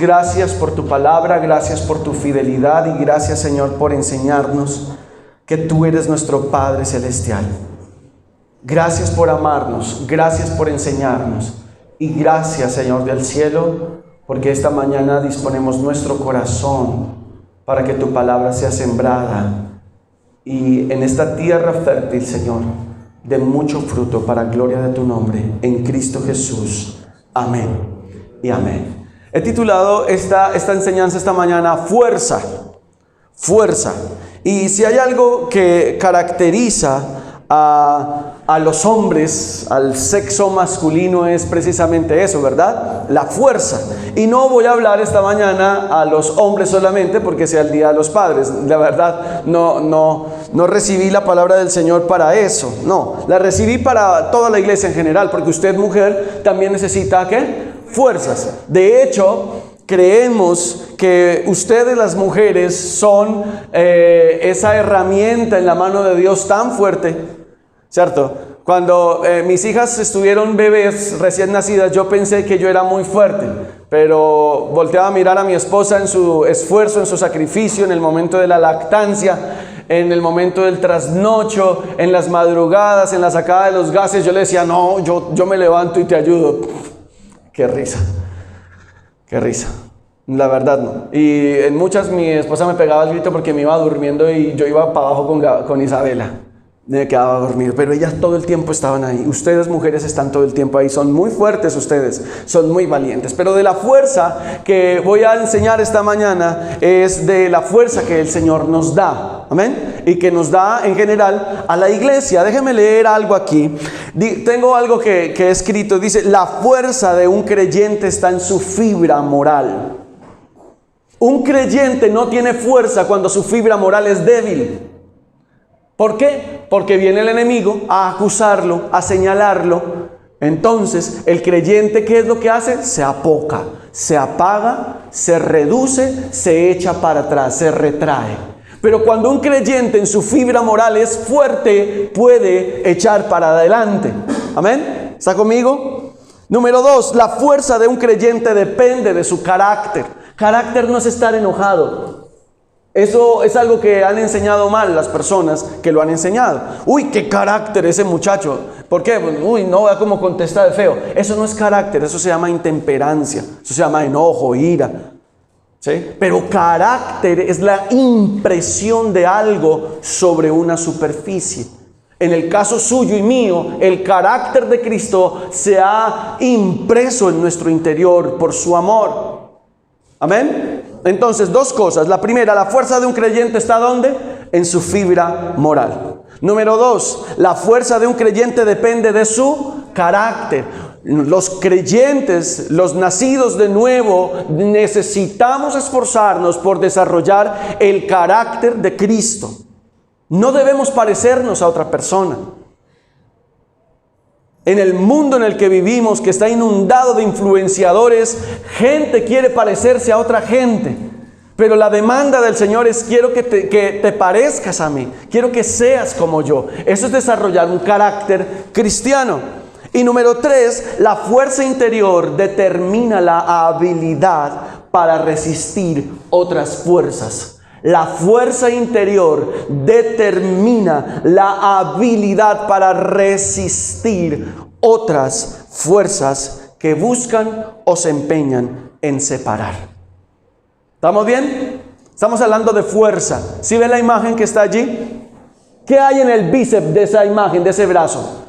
gracias por tu palabra, gracias por tu fidelidad y gracias, Señor, por enseñarnos que tú eres nuestro Padre Celestial. Gracias por amarnos, gracias por enseñarnos y gracias, Señor del cielo, porque esta mañana disponemos nuestro corazón para que tu palabra sea sembrada y en esta tierra fértil, Señor, de mucho fruto para gloria de tu nombre, en Cristo Jesús. Amén y amén. He titulado esta enseñanza esta mañana, Fuerza. Y si hay algo que caracteriza a los hombres, al sexo masculino, es precisamente eso, ¿verdad? La fuerza. Y no voy a hablar esta mañana a los hombres solamente porque sea el Día de los Padres. La verdad, no recibí la palabra del Señor para eso. No, la recibí para toda la iglesia en general, porque usted, mujer, también necesita, ¿qué? Fuerzas. De hecho, creemos que ustedes, las mujeres, son esa herramienta en la mano de Dios tan fuerte, ¿cierto? Cuando mis hijas estuvieron bebés recién nacidas, yo pensé que yo era muy fuerte, pero volteaba a mirar a mi esposa en su esfuerzo, en su sacrificio, en el momento de la lactancia, en el momento del trasnocho, en las madrugadas, en la sacada de los gases. Yo le decía, no, yo me levanto y te ayudo. Qué risa. La verdad no. Y en muchas mi esposa me pegaba el grito porque me iba durmiendo y yo iba para abajo con Isabela. Me quedaba dormido, pero ellas todo el tiempo estaban ahí. Ustedes, mujeres, están todo el tiempo ahí. Son muy fuertes ustedes, son muy valientes. Pero de la fuerza que voy a enseñar esta mañana es de la fuerza que el Señor nos da. Amén. Y que nos da en general a la iglesia. Déjenme leer algo aquí. Tengo algo que he escrito. Dice, la fuerza de un creyente está en su fibra moral. Un creyente no tiene fuerza cuando su fibra moral es débil. ¿Por qué? Porque viene el enemigo a acusarlo, a señalarlo. Entonces, el creyente, ¿qué es lo que hace? Se apoca, se apaga, se reduce, se echa para atrás, se retrae. Pero cuando un creyente en su fibra moral es fuerte, puede echar para adelante. ¿Amén? ¿Está conmigo? Número 2, la fuerza de un creyente depende de su carácter. Carácter no es estar enojado. Eso es algo que han enseñado mal las personas que lo han enseñado. Uy, qué carácter ese muchacho. ¿Por qué? Uy, no, vea cómo contesta de feo. Eso no es carácter, eso se llama intemperancia. Eso se llama enojo, ira. ¿Sí? Pero carácter es la impresión de algo sobre una superficie. En el caso suyo y mío, el carácter de Cristo se ha impreso en nuestro interior por su amor. Amén. Entonces, dos cosas. La primera, la fuerza de un creyente está ¿dónde? En su fibra moral. Número 2, la fuerza de un creyente depende de su carácter. Los creyentes, los nacidos de nuevo, necesitamos esforzarnos por desarrollar el carácter de Cristo. No debemos parecernos a otra persona. En el mundo en el que vivimos, que está inundado de influenciadores, gente quiere parecerse a otra gente. Pero la demanda del Señor es: quiero que te parezcas a mí, quiero que seas como yo. Eso es desarrollar un carácter cristiano. Y número 3, la fuerza interior determina la habilidad para resistir otras fuerzas. La fuerza interior determina la habilidad para resistir otras fuerzas que buscan o se empeñan en separar. ¿Estamos bien? Estamos hablando de fuerza. ¿Sí ven la imagen que está allí? ¿Qué hay en el bíceps de esa imagen, de ese brazo?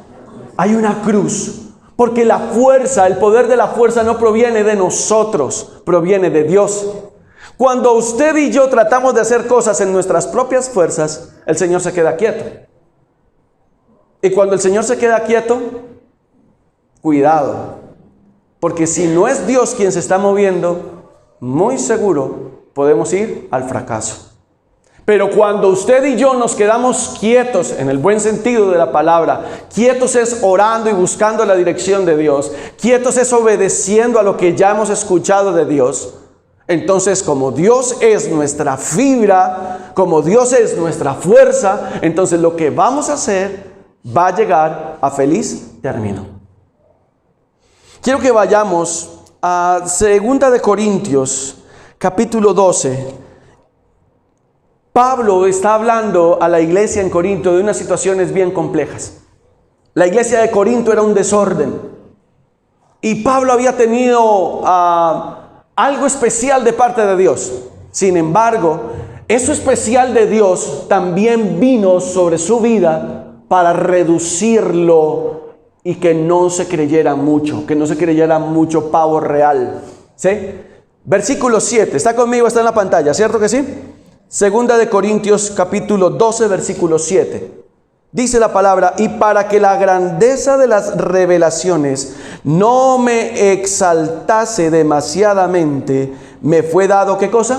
Hay una cruz. Porque la fuerza, el poder de la fuerza no proviene de nosotros, proviene de Dios. Cuando usted y yo tratamos de hacer cosas en nuestras propias fuerzas, el Señor se queda quieto. Y cuando el Señor se queda quieto, cuidado. Porque si no es Dios quien se está moviendo, muy seguro podemos ir al fracaso. Pero cuando usted y yo nos quedamos quietos, en el buen sentido de la palabra, quietos es orando y buscando la dirección de Dios, quietos es obedeciendo a lo que ya hemos escuchado de Dios, entonces como Dios es nuestra fibra, como Dios es nuestra fuerza, entonces lo que vamos a hacer va a llegar a feliz término. Quiero que vayamos Segunda de Corintios, capítulo 12. Pablo está hablando a la iglesia en Corinto de unas situaciones bien complejas. La iglesia de Corinto era un desorden. Y Pablo había tenido algo especial de parte de Dios. Sin embargo, eso especial de Dios también vino sobre su vida para reducirlo y que no se creyera mucho pavo real. ¿Sí? Versículo 7, está conmigo, está en la pantalla, ¿cierto que sí? Segunda de Corintios capítulo 12, versículo 7. Dice la palabra: y para que la grandeza de las revelaciones no me exaltase demasiadamente, me fue dado, ¿qué cosa?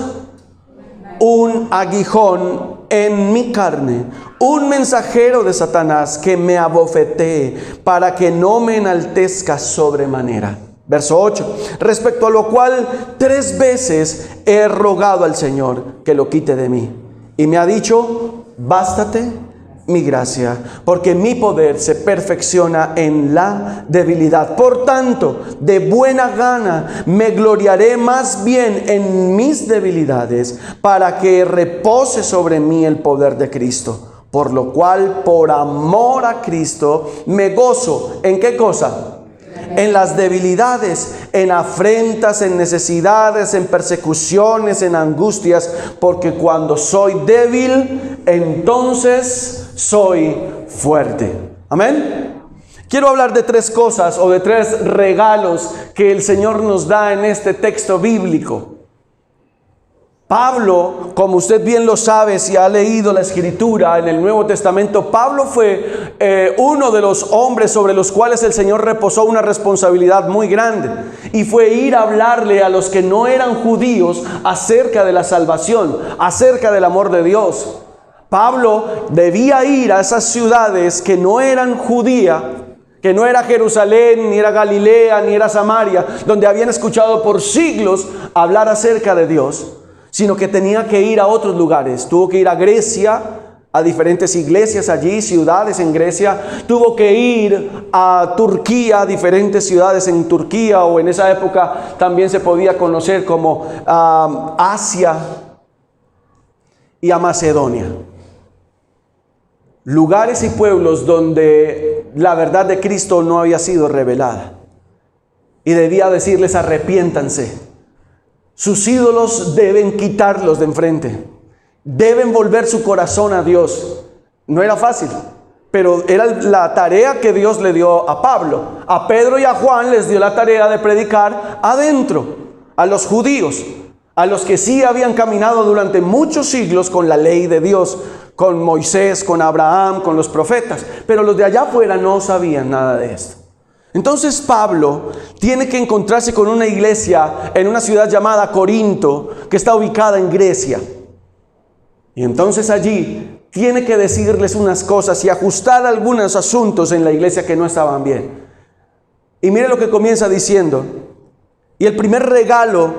Un aguijón en mi carne, un mensajero de Satanás que me abofetee, para que no me enaltezca sobremanera. Verso 8, respecto a lo cual 3 veces he rogado al Señor que lo quite de mí. Y me ha dicho: bástate mi gracia, porque mi poder se perfecciona en la debilidad. Por tanto, de buena gana me gloriaré más bien en mis debilidades, para que repose sobre mí el poder de Cristo. Por lo cual, por amor a Cristo, me gozo. ¿En qué cosa? En las debilidades, en afrentas, en necesidades, en persecuciones, en angustias, porque cuando soy débil, entonces soy fuerte. Amén. Quiero hablar de 3 cosas o de 3 regalos que el Señor nos da en este texto bíblico. Pablo, como usted bien lo sabe si ha leído la Escritura en el Nuevo Testamento, Pablo fue uno de los hombres sobre los cuales el Señor reposó una responsabilidad muy grande, y fue ir a hablarle a los que no eran judíos acerca de la salvación, acerca del amor de Dios. Pablo debía ir a esas ciudades que no eran judías, que no era Jerusalén, ni era Galilea, ni era Samaria, donde habían escuchado por siglos hablar acerca de Dios, sino que tenía que ir a otros lugares. Tuvo que ir a Grecia, a diferentes iglesias allí, ciudades en Grecia. Tuvo que ir a Turquía, diferentes ciudades en Turquía, o en esa época también se podía conocer como Asia, y a Macedonia. Lugares y pueblos donde la verdad de Cristo no había sido revelada. Y debía decirles: arrepiéntanse. Sus ídolos deben quitarlos de enfrente. Deben volver su corazón a Dios. No era fácil, pero era la tarea que Dios le dio a Pablo. A Pedro y a Juan les dio la tarea de predicar adentro, a los judíos, a los que sí habían caminado durante muchos siglos con la ley de Dios, con Moisés, con Abraham, con los profetas. Pero los de allá afuera no sabían nada de esto. Entonces Pablo tiene que encontrarse con una iglesia en una ciudad llamada Corinto, que está ubicada en Grecia. Y entonces allí tiene que decirles unas cosas y ajustar algunos asuntos en la iglesia que no estaban bien. Y mire lo que comienza diciendo. Y el primer regalo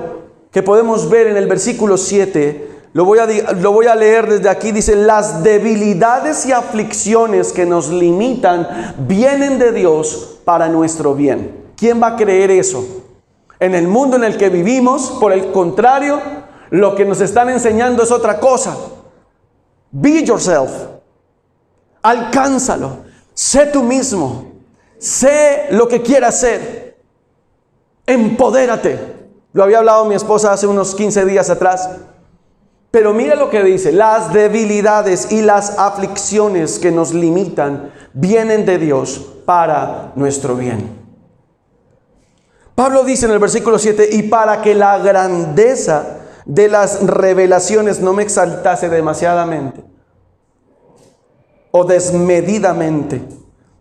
que podemos ver en el versículo 7, lo voy a leer desde aquí. Dice: las debilidades y aflicciones que nos limitan vienen de Dios para nuestro bien. ¿Quién va a creer eso? En el mundo en el que vivimos, por el contrario, lo que nos están enseñando es otra cosa. Be yourself. Alcánzalo. Sé tú mismo. Sé lo que quieras ser. Empodérate. Lo había hablado mi esposa hace unos 15 días atrás. Pero mira lo que dice: las debilidades y las aflicciones que nos limitan vienen de Dios para nuestro bien. Pablo dice en el versículo 7: y para que la grandeza de las revelaciones no me exaltase demasiadamente o desmedidamente,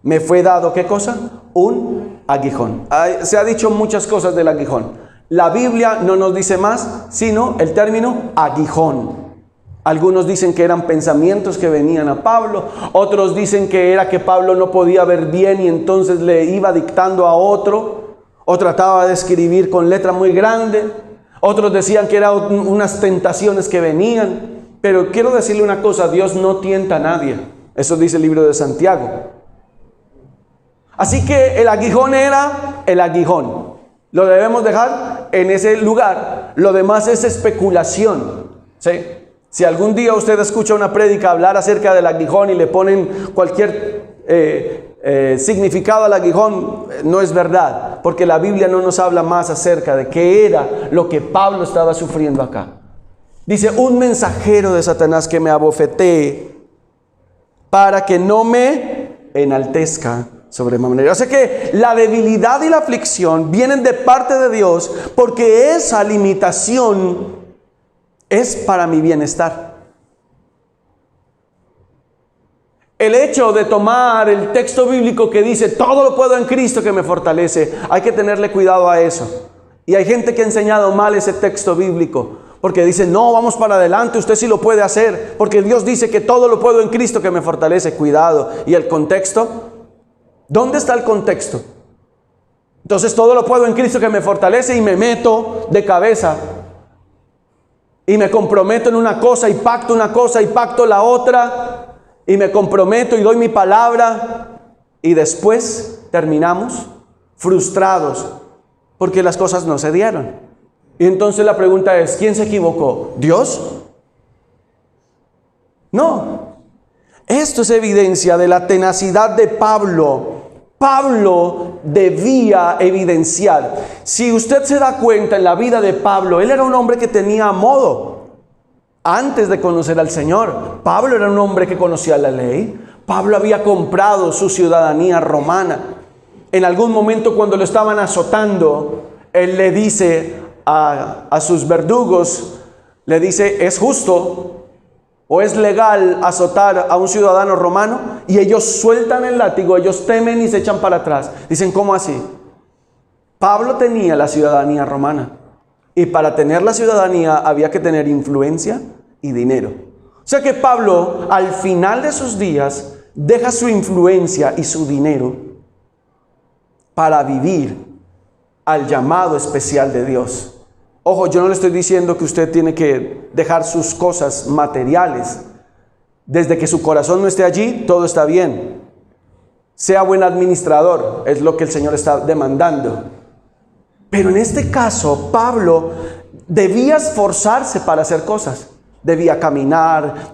me fue dado, ¿qué cosa? Un aguijón. Se ha dicho muchas cosas del aguijón. La Biblia no nos dice más, sino el término aguijón. Algunos dicen que eran pensamientos que venían a Pablo. Otros dicen que era que Pablo no podía ver bien y entonces le iba dictando a otro, o trataba de escribir con letra muy grande. Otros decían que eran unas tentaciones que venían. Pero quiero decirle una cosa: Dios no tienta a nadie. Eso dice el libro de Santiago. Así que el aguijón era el aguijón. Lo debemos dejar en ese lugar. Lo demás es especulación. ¿Sí? Si algún día usted escucha una prédica hablar acerca del aguijón y le ponen cualquier significado al aguijón, no es verdad, porque la Biblia no nos habla más acerca de qué era lo que Pablo estaba sufriendo acá. Dice, un mensajero de Satanás que me abofetee para que no me enaltezca sobremanera. O sea que la debilidad y la aflicción vienen de parte de Dios, porque esa limitación es para mi bienestar. El hecho de tomar el texto bíblico que dice, todo lo puedo en Cristo que me fortalece, hay que tenerle cuidado a eso. Y hay gente que ha enseñado mal ese texto bíblico, porque dice, no, vamos para adelante, usted sí lo puede hacer, porque Dios dice que todo lo puedo en Cristo que me fortalece. Cuidado. ¿Y el contexto? ¿Dónde está el contexto? Entonces todo lo puedo en Cristo que me fortalece y me meto de cabeza. Y me comprometo en una cosa y pacto una cosa y pacto la otra. Y me comprometo y doy mi palabra. Y después terminamos frustrados porque las cosas no se dieron. Y entonces la pregunta es, ¿quién se equivocó? ¿Dios? No. Esto es evidencia de la tenacidad de Pablo. Pablo debía evidenciar. Si usted se da cuenta en la vida de Pablo, él era un hombre que tenía modo antes de conocer al Señor. Pablo era un hombre que conocía la ley. Pablo había comprado su ciudadanía romana. En algún momento, cuando lo estaban azotando, él le dice a sus verdugos, le dice, ¿es justo o es legal azotar a un ciudadano romano? Y ellos sueltan el látigo, ellos temen y se echan para atrás. Dicen, ¿cómo así? Pablo tenía la ciudadanía romana, y para tener la ciudadanía había que tener influencia y dinero. O sea que Pablo, al final de sus días, deja su influencia y su dinero para vivir al llamado especial de Dios. Ojo, yo no le estoy diciendo que usted tiene que dejar sus cosas materiales. Desde que su corazón no esté allí, todo está bien. Sea buen administrador, es lo que el Señor está demandando. Pero en este caso, Pablo debía esforzarse para hacer cosas. Debía caminar,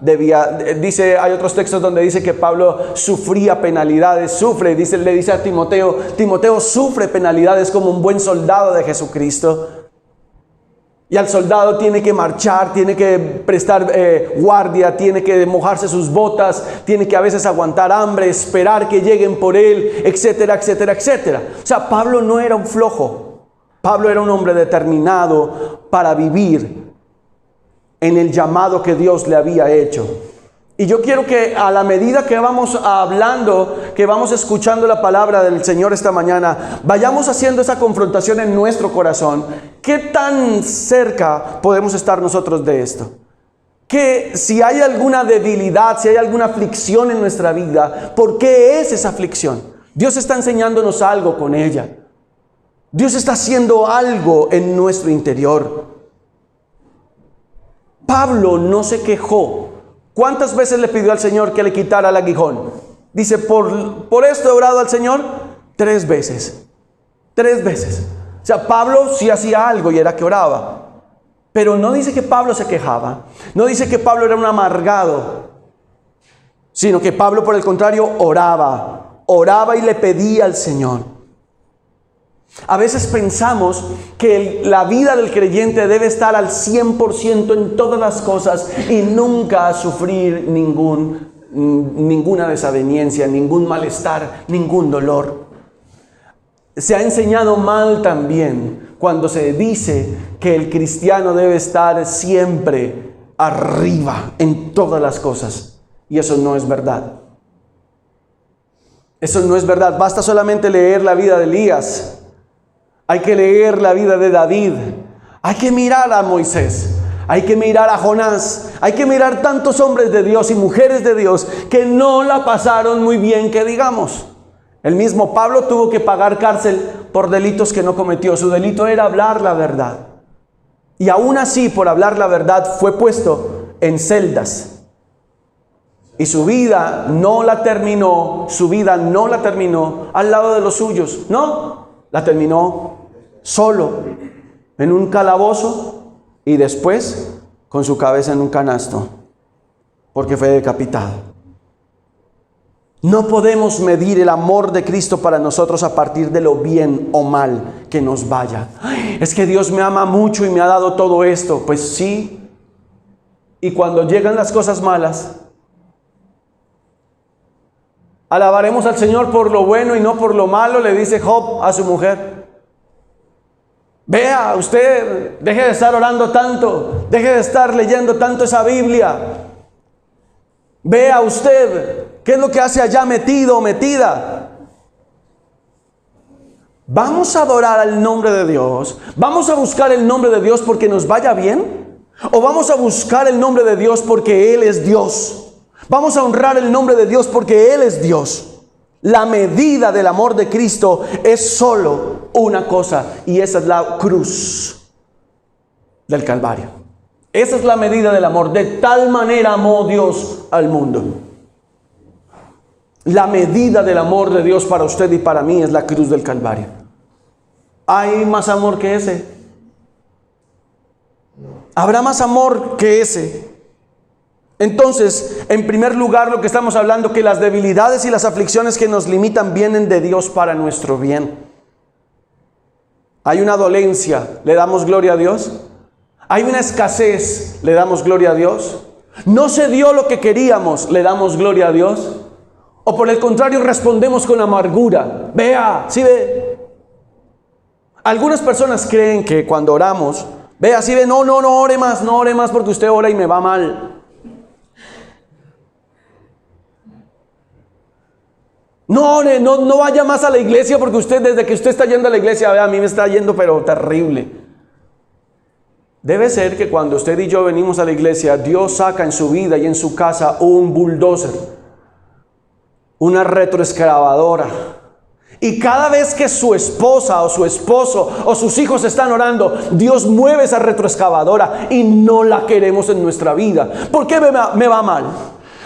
dice, hay otros textos donde dice que Pablo sufría penalidades, le dice a Timoteo, Timoteo sufre penalidades como un buen soldado de Jesucristo. Y al soldado tiene que marchar, tiene que prestar guardia, tiene que mojarse sus botas, tiene que a veces aguantar hambre, esperar que lleguen por él, etcétera, etcétera, etcétera. O sea, Pablo no era un flojo. Pablo era un hombre determinado para vivir en el llamado que Dios le había hecho. Y yo quiero que a la medida que vamos hablando, que vamos escuchando la palabra del Señor esta mañana, vayamos haciendo esa confrontación en nuestro corazón. ¿Qué tan cerca podemos estar nosotros de esto? Que si hay alguna debilidad, si hay alguna aflicción en nuestra vida, ¿por qué es esa aflicción? Dios está enseñándonos algo con ella. Dios está haciendo algo en nuestro interior. Pablo no se quejó. ¿Cuántas veces le pidió al Señor que le quitara el aguijón? Dice, por esto he orado al Señor 3 veces. 3 veces. O sea, Pablo sí hacía algo y era que oraba. Pero no dice que Pablo se quejaba. No dice que Pablo era un amargado. Sino que Pablo, por el contrario, oraba. Oraba y le pedía al Señor. A veces pensamos que la vida del creyente debe estar al 100% en todas las cosas y nunca sufrir ninguna desaveniencia, ningún malestar, ningún dolor. Se ha enseñado mal también cuando se dice que el cristiano debe estar siempre arriba en todas las cosas. Y eso no es verdad. Eso no es verdad. Basta solamente leer la vida de Elías. Hay que leer la vida de David. Hay que mirar a Moisés. Hay que mirar a Jonás. Hay que mirar tantos hombres de Dios y mujeres de Dios que no la pasaron muy bien, que digamos. El mismo Pablo tuvo que pagar cárcel por delitos que no cometió. Su delito era hablar la verdad. Y aún así, por hablar la verdad, fue puesto en celdas. Y su vida no la terminó al lado de los suyos. No, la terminó solo, en un calabozo y después con su cabeza en un canasto, porque fue decapitado. No podemos medir el amor de Cristo para nosotros a partir de lo bien o mal que nos vaya. Ay, es que Dios me ama mucho y me ha dado todo esto. Pues sí. Y cuando llegan las cosas malas, alabaremos al Señor por lo bueno y no por lo malo, le dice Job a su mujer. Vea, usted, deje de estar orando tanto, deje de estar leyendo tanto esa Biblia. Vea usted, ¿qué es lo que hace allá metido o metida? ¿Vamos a adorar al nombre de Dios? ¿Vamos a buscar el nombre de Dios porque nos vaya bien? ¿O vamos a buscar el nombre de Dios porque Él es Dios? ¿Vamos a honrar el nombre de Dios porque Él es Dios? La medida del amor de Cristo es solo una cosa, y esa es la cruz del Calvario. Esa es la medida del amor. De tal manera amó Dios al mundo. La medida del amor de Dios para usted y para mí es la cruz del Calvario. ¿Hay más amor que ese? ¿Habrá más amor que ese? Entonces, en primer lugar, lo que estamos hablando, que las debilidades y las aflicciones que nos limitan vienen de Dios para nuestro bien. Hay una dolencia, ¿le damos gloria a Dios? Hay una escasez, ¿le damos gloria a Dios? No se dio lo que queríamos, ¿le damos gloria a Dios? O por el contrario, respondemos con amargura. Vea, ¿sí ve? Algunas personas creen que cuando oramos, vea, ¿sí ve? No ore más porque usted ora y me va mal. No ore, no vaya más a la iglesia porque usted, desde que usted está yendo a la iglesia, vea, a mí me está yendo pero terrible. Debe ser que cuando usted y yo venimos a la iglesia, Dios saca en su vida y en su casa un bulldozer, una retroexcavadora. Y cada vez que su esposa o su esposo o sus hijos están orando, Dios mueve esa retroexcavadora y no la queremos en nuestra vida. ¿Por qué me va mal?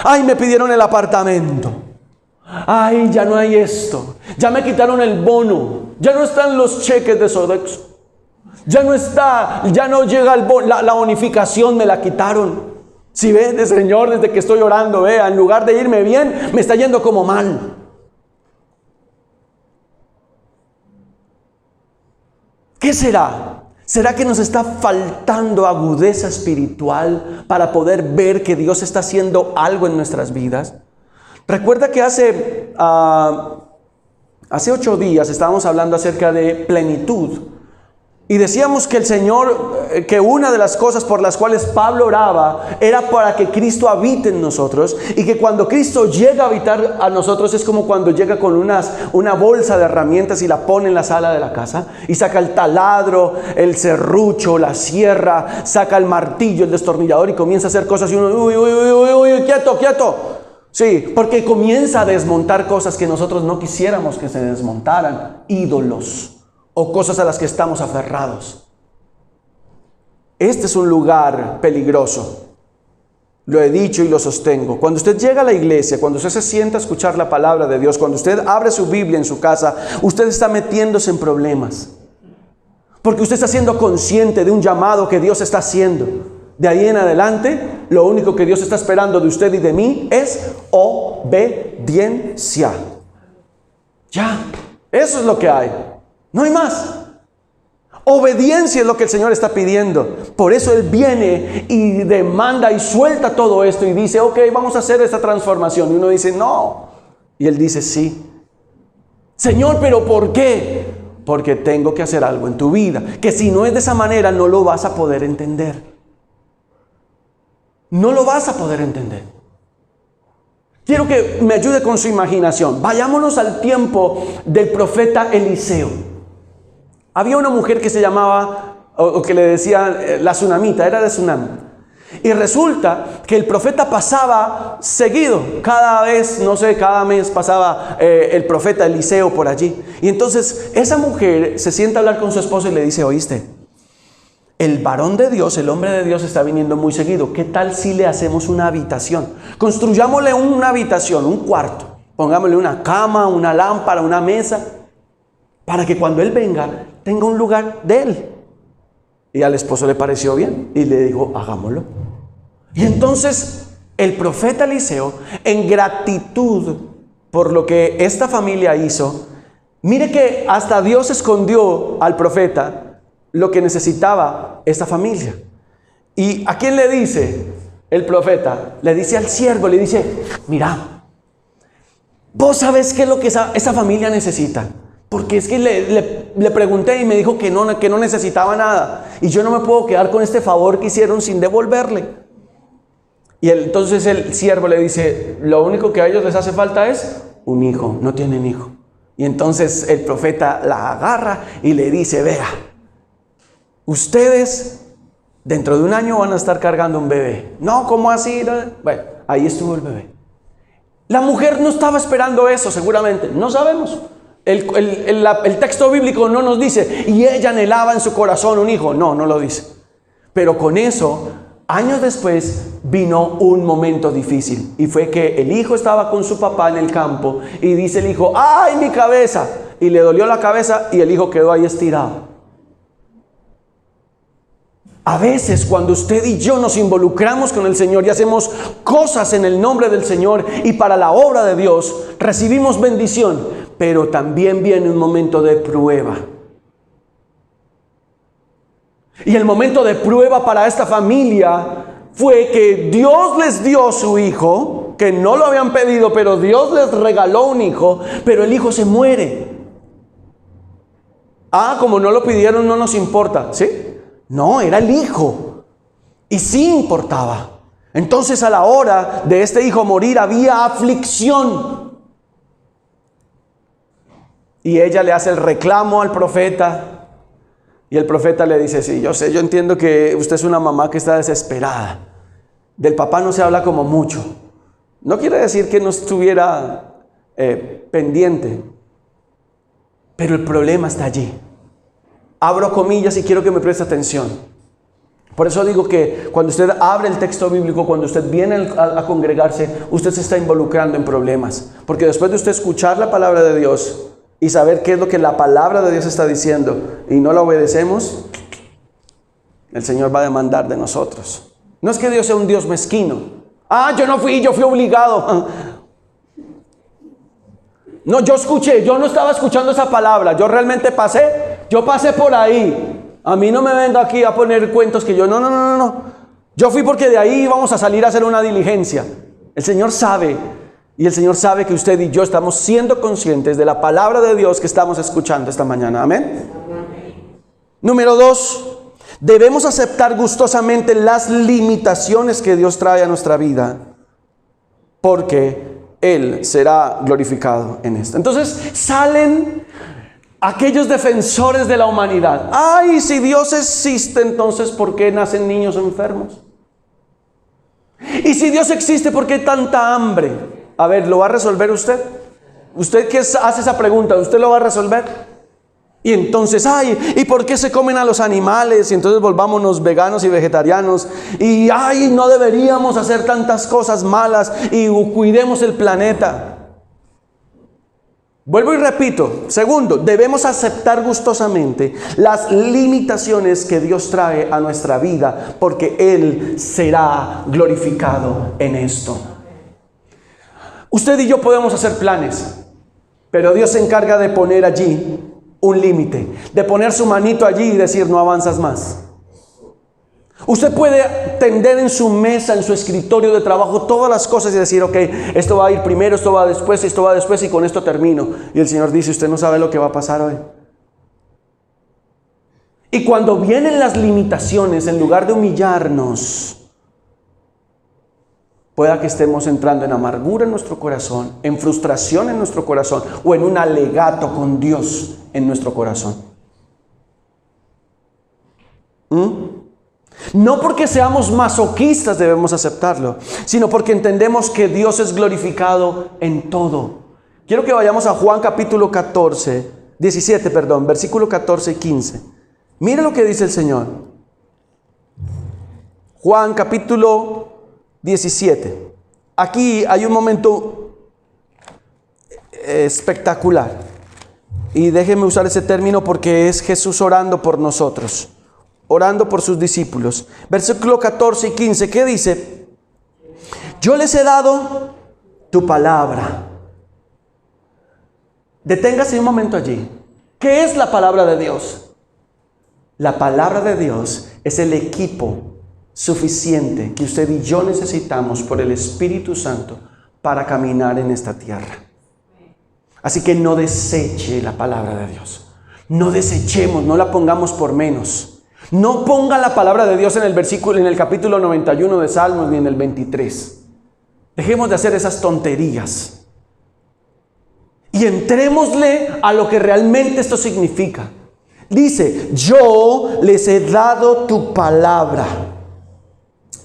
Ay, me pidieron el apartamento. Ay, ya no hay esto. Ya me quitaron el bono. Ya no están los cheques de Sodexo. Ya no llega la bonificación, me la quitaron. Si ve, Señor, desde que estoy orando, vea, en lugar de irme bien, me está yendo como mal. ¿Qué será? ¿Será que nos está faltando agudeza espiritual para poder ver que Dios está haciendo algo en nuestras vidas? Recuerda que hace 8 días estábamos hablando acerca de plenitud. Y decíamos que el Señor, que una de las cosas por las cuales Pablo oraba era para que Cristo habite en nosotros, y que cuando Cristo llega a habitar a nosotros es como cuando llega con una bolsa de herramientas y la pone en la sala de la casa y saca el taladro, el serrucho, la sierra, saca el martillo, el destornillador y comienza a hacer cosas y uno, uy, quieto. Sí, porque comienza a desmontar cosas que nosotros no quisiéramos que se desmontaran, ídolos o cosas a las que estamos aferrados. Este es un lugar peligroso. Lo he dicho y lo sostengo. Cuando usted llega a la iglesia, cuando usted se sienta a escuchar la palabra de Dios, cuando usted abre su Biblia en su casa, usted está metiéndose en problemas. Porque usted está siendo consciente de un llamado que Dios está haciendo. De ahí en adelante, lo único que Dios está esperando de usted y de mí es obediencia. Ya, eso es lo que hay. No hay más. Obediencia es lo que el Señor está pidiendo. Por eso Él viene y demanda y suelta todo esto y dice, ok, vamos a hacer esta transformación. Y uno dice, no. Y Él dice, sí. Señor, ¿pero por qué? Porque tengo que hacer algo en tu vida, que si no es de esa manera no lo vas a poder entender. No lo vas a poder entender. Quiero que me ayude con su imaginación. Vayámonos al tiempo del profeta Eliseo. Había una mujer que se llamaba, o que le decían la tsunamita, era de Tsunam. Y resulta que el profeta pasaba seguido, cada mes pasaba el profeta Eliseo por allí. Y entonces esa mujer se sienta a hablar con su esposo y le dice, oíste, el varón de Dios, el hombre de Dios está viniendo muy seguido. ¿Qué tal si le hacemos una habitación? Construyámosle una habitación, un cuarto. Pongámosle una cama, una lámpara, una mesa, para que cuando él venga tenga un lugar de él. Y al esposo le pareció bien y le dijo, hagámoslo. Y entonces el profeta Eliseo, en gratitud por lo que esta familia hizo, mire que hasta Dios escondió al profeta lo que necesitaba esta familia. ¿Y a quién le dice el profeta? Le dice al siervo, le dice, mira, vos sabés qué es lo que esa familia necesita. Porque es que le pregunté y me dijo que no necesitaba nada. Y yo no me puedo quedar con este favor que hicieron sin devolverle. Y entonces el siervo le dice, lo único que a ellos les hace falta es un hijo, no tienen hijo. Y entonces el profeta la agarra y le dice, vea, ustedes dentro de un año van a estar cargando un bebé. No, ¿cómo así? Bueno, ahí estuvo el bebé. La mujer no estaba esperando eso, seguramente, no sabemos. El texto bíblico no nos dice, y ella anhelaba en su corazón un hijo. No lo dice. Pero con eso, años después, vino un momento difícil. Y fue que el hijo estaba con su papá en el campo. Y dice el hijo, ¡ay, mi cabeza! Y le dolió la cabeza y el hijo quedó ahí estirado. A veces cuando usted y yo nos involucramos con el Señor y hacemos cosas en el nombre del Señor y para la obra de Dios, recibimos bendición, pero también viene un momento de prueba. Y el momento de prueba para esta familia fue que Dios les dio su hijo, que no lo habían pedido, pero Dios les regaló un hijo, pero el hijo se muere. Como no lo pidieron, no nos importa, ¿sí? No, era el hijo. Y sí importaba. Entonces a la hora de este hijo morir había aflicción. Y ella le hace el reclamo al profeta. Y el profeta le dice, sí, yo sé, yo entiendo que usted es una mamá que está desesperada. Del papá no se habla como mucho. No quiere decir que no estuviera pendiente. Pero el problema está allí. Abro comillas y quiero que me preste atención. Por eso digo que cuando usted abre el texto bíblico, cuando usted viene a congregarse, usted se está involucrando en problemas. Porque después de usted escuchar la palabra de Dios y saber qué es lo que la palabra de Dios está diciendo y no la obedecemos, el Señor va a demandar de nosotros. No es que Dios sea un Dios mezquino. Yo no fui, yo fui obligado. No, yo no estaba escuchando esa palabra, yo realmente pasé por ahí. A mí no me venga aquí a poner cuentos que yo, no. Yo fui porque de ahí íbamos a salir a hacer una diligencia. El Señor sabe, y el Señor sabe que usted y yo estamos siendo conscientes de la palabra de Dios que estamos escuchando esta mañana. Amén. Número 2, debemos aceptar gustosamente las limitaciones que Dios trae a nuestra vida, porque Él será glorificado en esto. Entonces salen aquellos defensores de la humanidad. Si Dios existe, entonces ¿por qué nacen niños enfermos? Y si Dios existe, ¿por qué tanta hambre? A ver, ¿lo va a resolver usted? ¿Usted que hace esa pregunta, usted lo va a resolver? Y entonces, ¿y por qué se comen a los animales? Y entonces volvámonos veganos y vegetarianos. Y, no deberíamos hacer tantas cosas malas y cuidemos el planeta. Vuelvo y repito. Segundo, debemos aceptar gustosamente las limitaciones que Dios trae a nuestra vida, porque Él será glorificado en esto. Usted y yo podemos hacer planes, pero Dios se encarga de poner allí un límite, de poner su manito allí y decir, no avanzas más. Usted puede tender en su mesa, en su escritorio de trabajo, todas las cosas y decir, ok, esto va a ir primero, esto va después y con esto termino. Y el Señor dice, usted no sabe lo que va a pasar hoy. Y cuando vienen las limitaciones, en lugar de humillarnos, pueda que estemos entrando en amargura en nuestro corazón, en frustración en nuestro corazón o en un alegato con Dios en nuestro corazón. No porque seamos masoquistas debemos aceptarlo, sino porque entendemos que Dios es glorificado en todo. Quiero que vayamos a Juan capítulo 17, versículo 14 y 15. Mire lo que dice el Señor. Juan capítulo 17. Aquí hay un momento espectacular. y déjenme usar ese término porque es Jesús orando por nosotros, orando por sus discípulos. Versículo 14 y 15, ¿qué dice? Yo les he dado tu palabra. Deténgase un momento allí. ¿Qué es la palabra de Dios? La palabra de Dios es el equipo suficiente que usted y yo necesitamos por el Espíritu Santo para caminar en esta tierra. Así que no deseche la palabra de Dios. No desechemos, no la pongamos por menos. No ponga la palabra de Dios en el capítulo 91 de Salmos ni en el 23. Dejemos de hacer esas tonterías. Y entrémosle a lo que realmente esto significa. Dice, yo les he dado tu palabra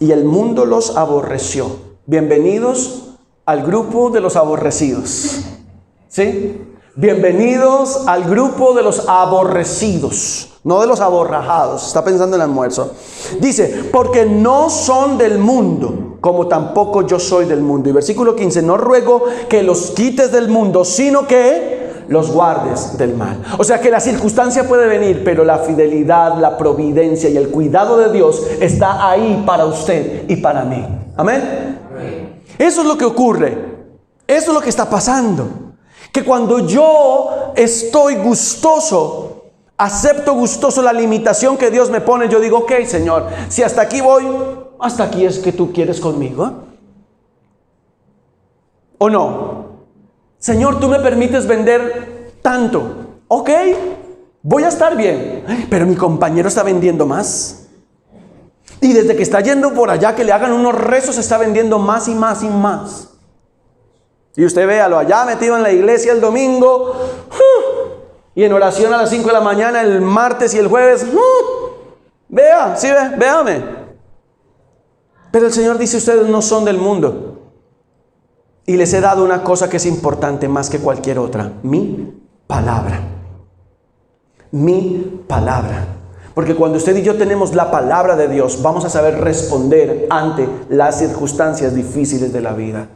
y el mundo los aborreció. Bienvenidos al grupo de los aborrecidos. ¿Sí? Bienvenidos al grupo de los aborrecidos, no de los aborrajados. Está pensando en el almuerzo. Dice, porque no son del mundo, como tampoco yo soy del mundo. Y versículo 15, no ruego que los quites del mundo, sino que los guardes del mal. O sea que la circunstancia puede venir, pero la fidelidad, la providencia y el cuidado de Dios está ahí para usted y para mí. Amén. Eso es lo que ocurre. Eso es lo que está pasando. Que cuando yo estoy gustoso, acepto gustoso la limitación que Dios me pone, yo digo, ok, Señor, si hasta aquí voy, hasta aquí es que tú quieres conmigo, ¿eh? ¿O no? Señor, tú me permites vender tanto, ok, voy a estar bien, pero mi compañero está vendiendo más. Y desde que está yendo por allá, que le hagan unos rezos, está vendiendo más y más y más. Y usted véalo allá metido en la iglesia el domingo, y en oración a las 5 de la mañana el martes y el jueves. Vea, sí ve, véame. Pero el Señor dice, ustedes no son del mundo. Y les he dado una cosa que es importante más que cualquier otra. Mi palabra. Mi palabra. Porque cuando usted y yo tenemos la palabra de Dios, vamos a saber responder ante las circunstancias difíciles de la vida.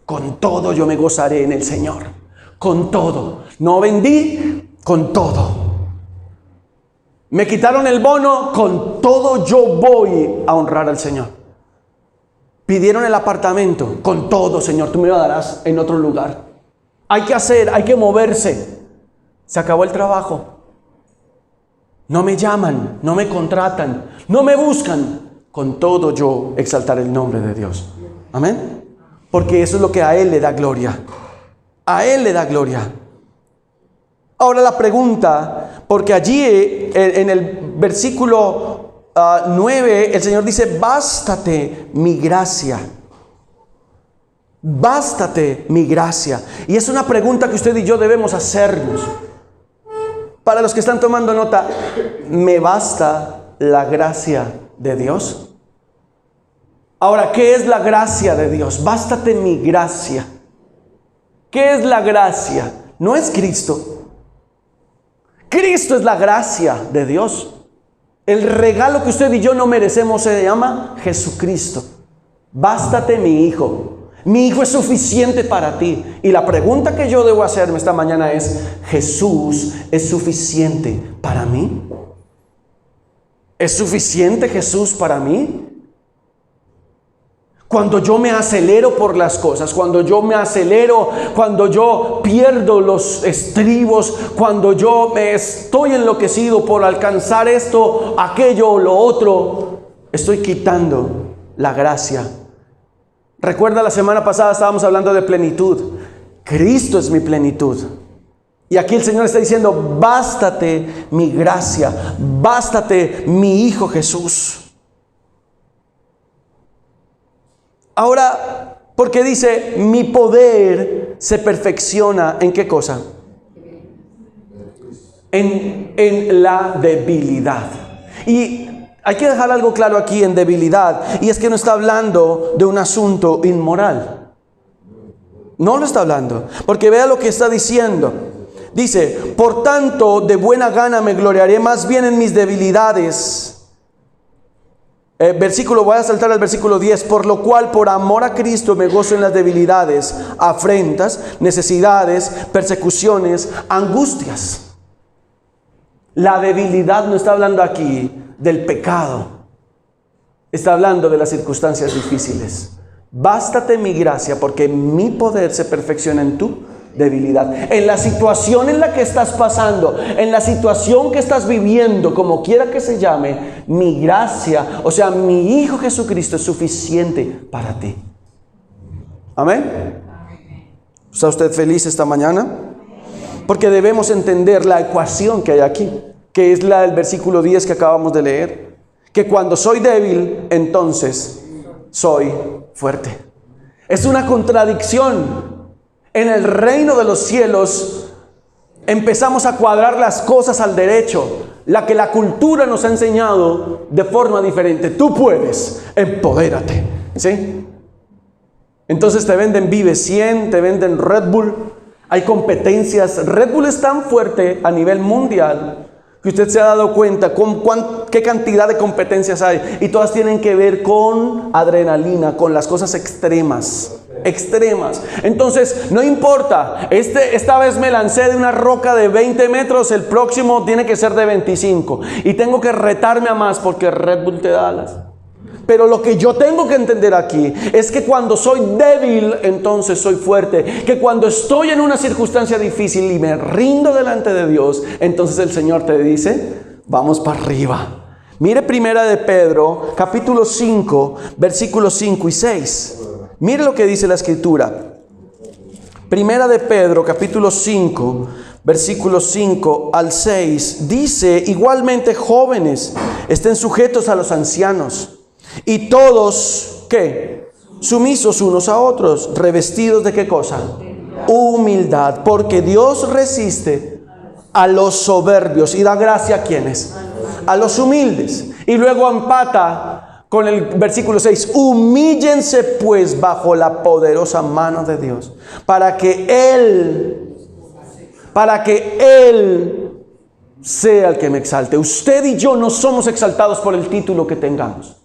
Con todo yo me gozaré en el Señor. Con todo. No vendí, con todo. Me quitaron el bono, con todo yo voy a honrar al Señor. Pidieron el apartamento, con todo, Señor, tú me lo darás en otro lugar. Hay que hacer, hay que moverse. Se acabó el trabajo. No me llaman, no me contratan, no me buscan. Con todo yo exaltar el nombre de Dios. Amén. Porque eso es lo que a Él le da gloria. A Él le da gloria. Ahora la pregunta, porque allí en el versículo 9, el Señor dice, bástate mi gracia. Bástate mi gracia. Y es una pregunta que usted y yo debemos hacernos. Para los que están tomando nota, ¿me basta la gracia de Dios? Ahora, ¿qué es la gracia de Dios? Bástate mi gracia. ¿Qué es la gracia? No es Cristo. Cristo es la gracia de Dios. El regalo que usted y yo no merecemos se llama Jesucristo. Bástate mi Hijo. Mi Hijo es suficiente para ti. Y la pregunta que yo debo hacerme esta mañana es, ¿Jesús es suficiente para mí? ¿Es suficiente Jesús para mí? Cuando yo me acelero por las cosas, cuando yo me acelero, cuando yo pierdo los estribos, cuando yo me estoy enloquecido por alcanzar esto, aquello o lo otro, estoy quitando la gracia. Recuerda, la semana pasada estábamos hablando de plenitud. Cristo es mi plenitud. Y aquí el Señor está diciendo, bástate mi gracia, bástate mi Hijo Jesús. Ahora, porque dice, mi poder se perfecciona, ¿en qué cosa? En la debilidad. Y hay que dejar algo claro aquí en debilidad, y es que no está hablando de un asunto inmoral. No lo está hablando, porque vea lo que está diciendo. Dice, por tanto, de buena gana me gloriaré más bien en mis debilidades, Voy a saltar al versículo 10. Por lo cual, por amor a Cristo, me gozo en las debilidades, afrentas, necesidades, persecuciones, angustias. La debilidad no está hablando aquí del pecado. Está hablando de las circunstancias difíciles. Bástate mi gracia, porque mi poder se perfecciona en tu debilidad. En la situación en la que estás pasando, en la situación que estás viviendo, como quiera que se llame, mi gracia, o sea, mi Hijo Jesucristo es suficiente para ti. Amén. ¿Está usted feliz esta mañana? Porque debemos entender la ecuación que hay aquí, que es la del versículo 10 que acabamos de leer. Que cuando soy débil, entonces soy fuerte. Es una contradicción. En el reino de los cielos empezamos a cuadrar las cosas al derecho, la que la cultura nos ha enseñado de forma diferente. Tú puedes, empodérate, ¿sí? Entonces te venden Vive 100, te venden Red Bull, hay competencias. Red Bull es tan fuerte a nivel mundial que usted se ha dado cuenta qué cantidad de competencias hay, y todas tienen que ver con adrenalina, con las cosas extremas. Entonces no importa, esta vez me lancé de una roca de 20 metros, el próximo tiene que ser de 25 y tengo que retarme a más porque Red Bull te da alas. Pero lo que yo tengo que entender aquí es que cuando soy débil, entonces soy fuerte. Que cuando estoy en una circunstancia difícil y me rindo delante de Dios, entonces el Señor te dice, vamos para arriba. Mire Primera de Pedro, capítulo 5, versículos 5 y 6. Mire lo que dice la Escritura. Primera de Pedro, capítulo 5, versículos 5 al 6. Dice, igualmente jóvenes, estén sujetos a los ancianos. Y todos, ¿qué? Sumisos unos a otros, revestidos ¿de qué cosa? Humildad, porque Dios resiste a los soberbios y da gracia a ¿quiénes? A los humildes. Y luego empata con el versículo 6, humíllense pues bajo la poderosa mano de Dios, para que Él sea el que me exalte. Usted y yo no somos exaltados por el título que tengamos.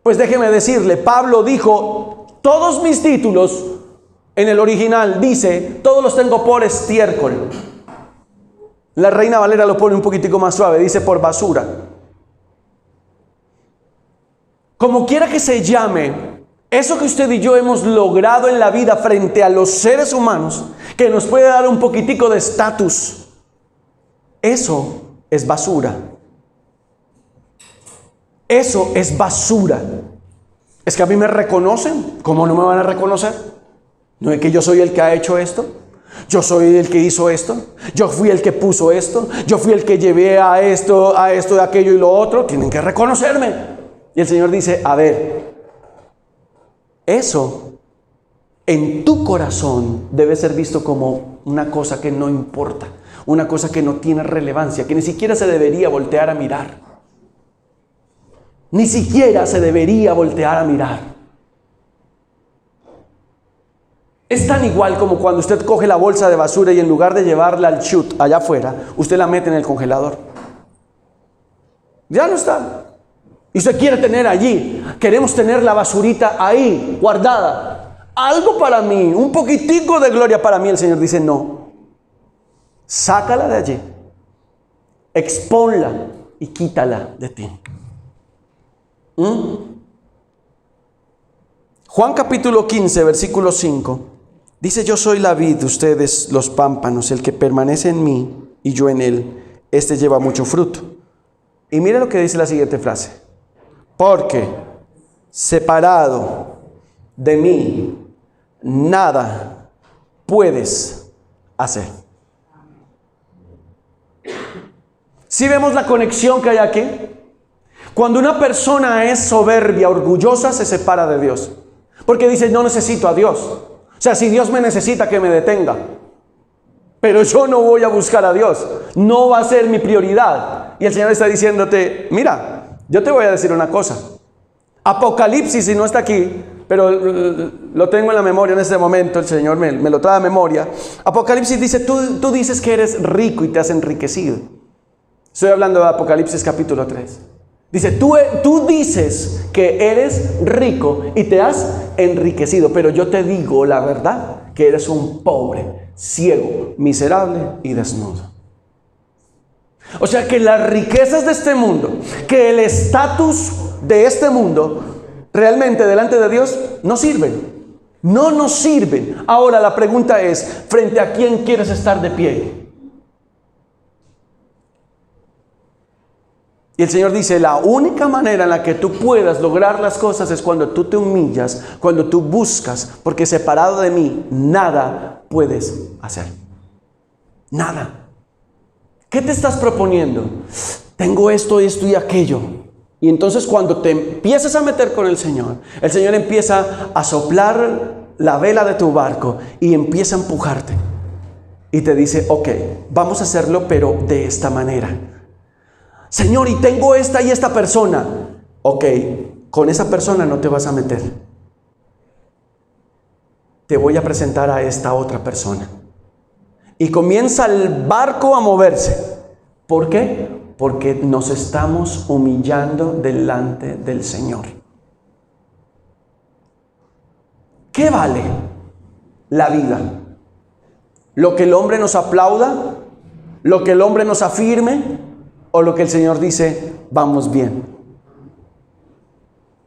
Pues déjeme decirle, Pablo dijo, todos mis títulos, en el original dice, todos los tengo por estiércol. La Reina Valera lo pone un poquitico más suave, dice por basura. Como quiera que se llame, eso que usted y yo hemos logrado en la vida frente a los seres humanos, que nos puede dar un poquitico de estatus, eso es basura. Eso es basura. Es que a mí me reconocen. ¿Cómo no me van a reconocer? ¿No es que yo soy el que ha hecho esto? Yo soy el que hizo esto. Yo fui el que puso esto. Yo fui el que llevé a esto, de aquello y lo otro. Tienen que reconocerme. Y el Señor dice, a ver, eso en tu corazón debe ser visto como una cosa que no importa, una cosa que no tiene relevancia, que ni siquiera se debería voltear a mirar. Ni siquiera se debería voltear a mirar. Es tan igual como cuando usted coge la bolsa de basura y en lugar de llevarla al chute allá afuera, usted la mete en el congelador. Ya no está. Y usted quiere tener allí, queremos tener la basurita ahí, guardada. Algo para mí, un poquitico de gloria para mí. El Señor dice, no. Sácala de allí. Expónla y quítala de ti. Juan capítulo 15, versículo 5. Dice, yo soy la vid, ustedes los pámpanos. El que permanece en mí y yo en él, este lleva mucho fruto. Y mire lo que dice la siguiente frase. Porque separado de mí, nada puedes hacer. ¿Sí vemos la conexión que hay aquí? Cuando una persona es soberbia, orgullosa, se separa de Dios. Porque dice, no necesito a Dios. O sea, si Dios me necesita, que me detenga. Pero yo no voy a buscar a Dios. No va a ser mi prioridad. Y el Señor está diciéndote, mira, yo te voy a decir una cosa. Apocalipsis, si no está aquí, pero lo tengo en la memoria en este momento, el Señor me lo trae a memoria. Apocalipsis dice, tú dices que eres rico y te has enriquecido. Estoy hablando de Apocalipsis capítulo 3. Dice, tú dices que eres rico y te has enriquecido, pero yo te digo la verdad, que eres un pobre, ciego, miserable y desnudo. O sea que las riquezas de este mundo, que el estatus de este mundo, realmente delante de Dios no sirven. No nos sirven. Ahora la pregunta es, ¿frente a quién quieres estar de pie? Y el Señor dice, la única manera en la que tú puedas lograr las cosas es cuando tú te humillas, cuando tú buscas, porque separado de mí, nada puedes hacer. Nada. ¿Qué te estás proponiendo? Tengo esto, esto y aquello. Y entonces cuando te empiezas a meter con el Señor empieza a soplar la vela de tu barco y empieza a empujarte. Y te dice, ok, vamos a hacerlo, pero de esta manera. Señor, y tengo esta y esta persona. Ok, con esa persona no te vas a meter. Te voy a presentar a esta otra persona. Y comienza el barco a moverse. ¿Por qué? Porque nos estamos humillando delante del Señor. ¿Qué vale la vida? ¿Lo que el hombre nos aplauda? ¿Lo que el hombre nos afirme? ¿O lo que el Señor dice, vamos bien?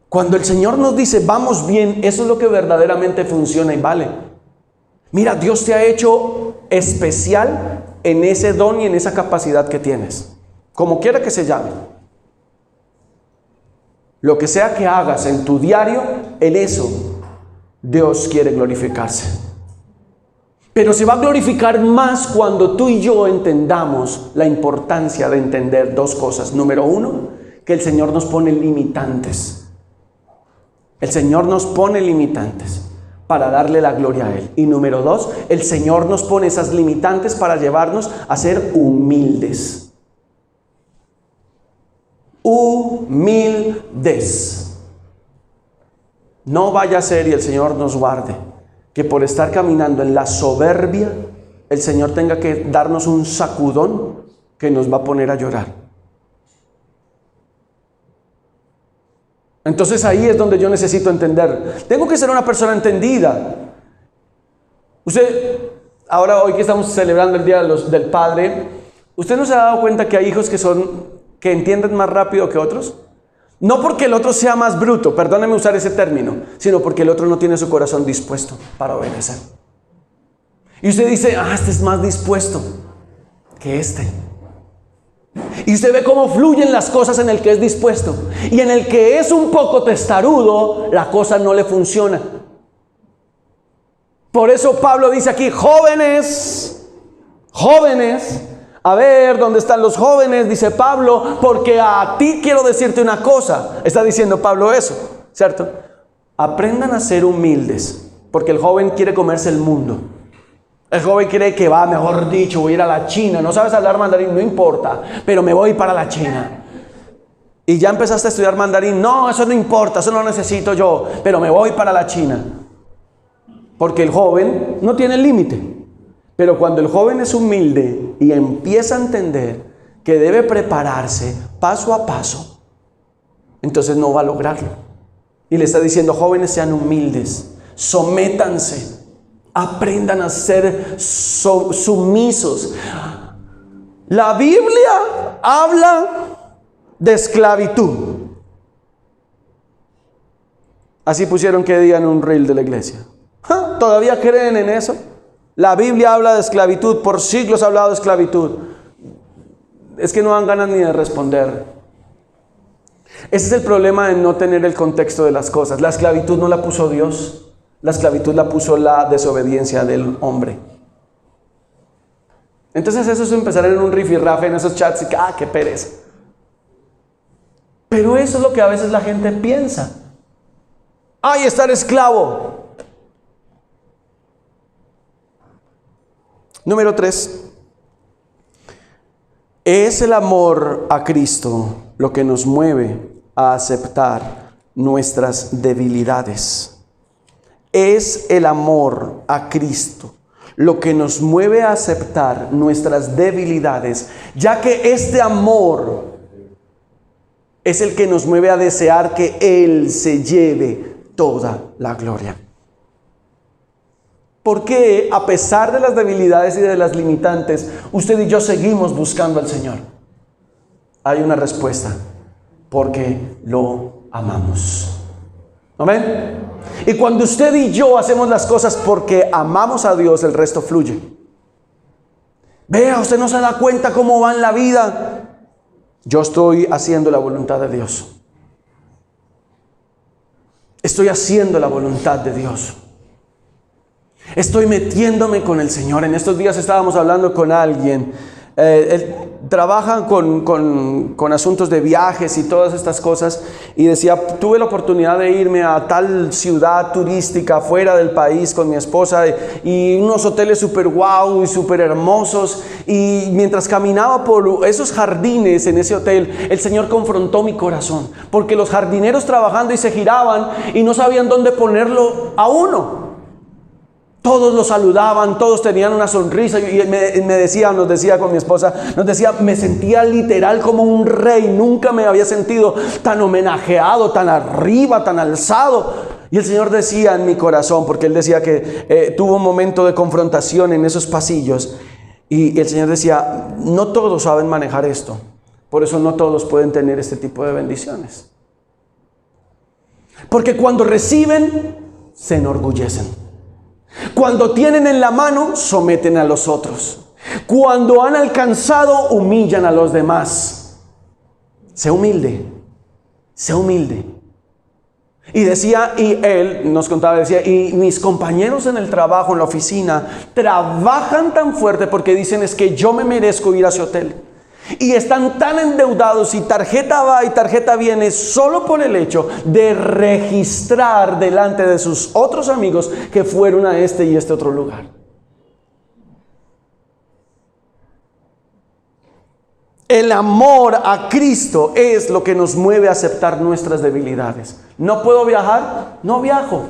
Cuando el Señor nos dice, vamos bien, eso es lo que verdaderamente funciona y vale. Mira, Dios te ha hecho especial en ese don y en esa capacidad que tienes. Como quiera que se llame. Lo que sea que hagas en tu diario, en eso Dios quiere glorificarse. Pero se va a glorificar más cuando tú y yo entendamos la importancia de entender dos cosas. Número uno, que el Señor nos pone limitantes. El Señor nos pone limitantes para darle la gloria a Él. Y número dos, el Señor nos pone esas limitantes para llevarnos a ser humildes. Humildes. No vaya a ser, y el Señor nos guarde, que por estar caminando en la soberbia, el Señor tenga que darnos un sacudón que nos va a poner a llorar. Entonces ahí es donde yo necesito entender. Tengo que ser una persona entendida. Usted, ahora hoy que estamos celebrando el Día del Padre, ¿usted no se ha dado cuenta que hay hijos que entienden más rápido que otros? No porque el otro sea más bruto, perdóneme usar ese término, sino porque el otro no tiene su corazón dispuesto para obedecer. Y usted dice, este es más dispuesto que este. Y usted ve cómo fluyen las cosas en el que es dispuesto. Y en el que es un poco testarudo, la cosa no le funciona. Por eso Pablo dice aquí, jóvenes, a ver, ¿dónde están los jóvenes? Dice Pablo, porque a ti quiero decirte una cosa. Está diciendo Pablo eso, ¿cierto? Aprendan a ser humildes, porque el joven quiere comerse el mundo. El joven cree que va, mejor dicho, voy a ir a la China. No sabes hablar mandarín, no importa, pero me voy para la China. Y ya empezaste a estudiar mandarín. No, eso no importa, eso no necesito yo, pero me voy para la China. Porque el joven no tiene límite. Pero cuando el joven es humilde y empieza a entender que debe prepararse paso a paso, entonces no va a lograrlo. Y le está diciendo, jóvenes, sean humildes, sométanse, aprendan a ser sumisos. La Biblia habla de esclavitud. Así pusieron que día en un reel de la iglesia. ¿Todavía creen en eso? La Biblia habla de esclavitud, por siglos ha hablado de esclavitud. Es que no dan ganas ni de responder. Ese es el problema de no tener el contexto de las cosas. La esclavitud no la puso Dios, la esclavitud la puso la desobediencia del hombre. Entonces eso es empezar en un rifirrafe en esos chats y qué pereza. Pero eso es lo que a veces la gente piensa. Estar esclavo. Número 3. Es el amor a Cristo lo que nos mueve a aceptar nuestras debilidades. Es el amor a Cristo lo que nos mueve a aceptar nuestras debilidades, ya que este amor es el que nos mueve a desear que Él se lleve toda la gloria. ¿Por qué, a pesar de las debilidades y de las limitantes, usted y yo seguimos buscando al Señor? Hay una respuesta: porque lo amamos. ¿Amén? Y cuando usted y yo hacemos las cosas porque amamos a Dios, el resto fluye. Vea, usted no se da cuenta cómo va en la vida. Yo estoy haciendo la voluntad de Dios. Estoy haciendo la voluntad de Dios. Estoy metiéndome con el Señor. En estos días estábamos hablando con alguien. Él trabaja con asuntos de viajes y todas estas cosas. Y decía, tuve la oportunidad de irme a tal ciudad turística fuera del país con mi esposa. Y unos hoteles súper guau y súper hermosos. Y mientras caminaba por esos jardines en ese hotel, el Señor confrontó mi corazón. Porque los jardineros trabajando y se giraban y no sabían dónde ponerlo a uno. Todos lo saludaban, todos tenían una sonrisa y nos decía con mi esposa, me sentía literal como un rey. Nunca me había sentido tan homenajeado, tan arriba, tan alzado. Y el Señor decía en mi corazón, porque Él decía que tuvo un momento de confrontación en esos pasillos. Y el Señor decía, no todos saben manejar esto. Por eso no todos pueden tener este tipo de bendiciones. Porque cuando reciben, se enorgullecen. Cuando tienen en la mano, someten a los otros. Cuando han alcanzado, humillan a los demás. Sé humilde. Sé humilde. Y decía, y él nos contaba, decía, y mis compañeros en el trabajo, en la oficina, trabajan tan fuerte porque dicen, es que yo me merezco ir a ese hotel. Y están tan endeudados y tarjeta va y tarjeta viene solo por el hecho de registrar delante de sus otros amigos que fueron a este y este otro lugar. El amor a Cristo es lo que nos mueve a aceptar nuestras debilidades. ¿No puedo viajar? No viajo.